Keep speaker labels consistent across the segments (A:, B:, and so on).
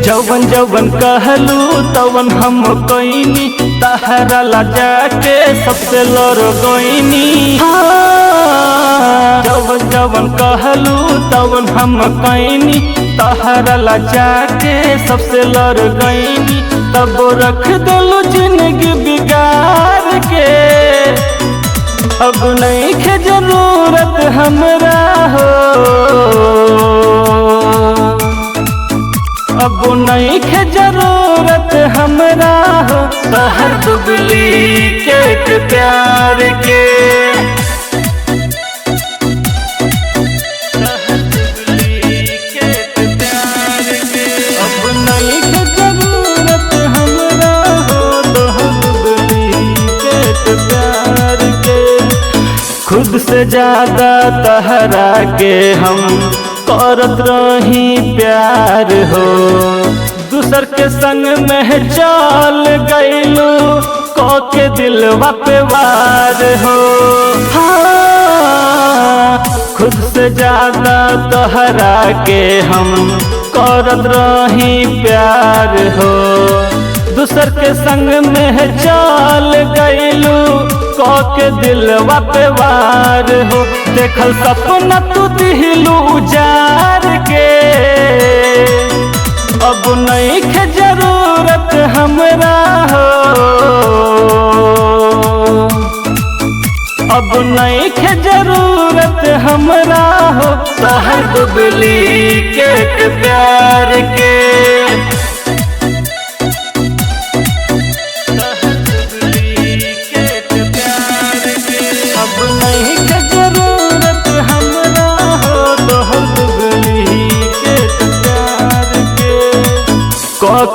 A: जवन जवन कहलू तवन हम कईनी तहरा ला जाके सबसे लड़ गईनी। जवन जवन कहलू तवन हम कईनी तहरा ला जाके सबसे लड़ गईनी। तब रख दिलू जिंदगी बिगाड़ के अब नहीं के जरूरत हमरा हो। अब नहीं के जरूरत हमरा हो तहर डुप्लीकेट प्यार के। अब नहीं के जरूरत हमरा हो तहर डुप्लीकेट प्यार के। खुद से ज्यादा तहरा के हम करत रही प्यार हो। दूसर के संग में चल गईलू के दिलवा पे वार हो। खुद से ज्यादा तोहरा के हम करत रही प्यार हो। दूसर के संग में चल गईलू के दिलवा पे वार हो। देखल सपना तू दिलू उजार के अब नहीं के जरूरत हमरा हो। अब नहीं के जरूरत हमरा हो तहर डुप्लीकेट प्यार के।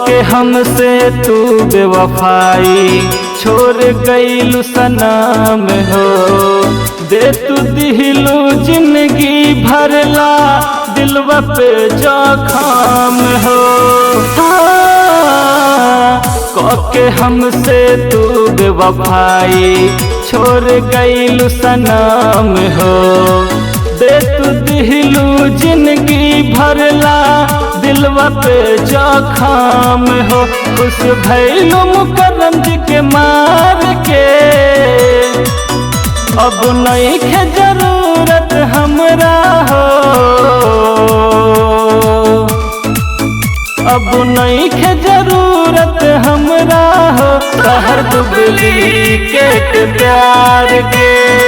A: के हमसे तू बेवफाई छोड़ गईलू सनम हो। दे तू दिलू जिंदगी भरला दिलवा पे जख्म हो। के हमसे तू बेवफाई छोड़ गईलू सनम हो। दे तू दिलू जिंदगी भरला दिलवा पे जख्म हो। खुश भइलू मुकर्रम जी के मार के अब नहीं के जरूरत हमरा हो। अब नहीं के जरूरत हमरा हो तहर डुप्लीकेट प्यार के।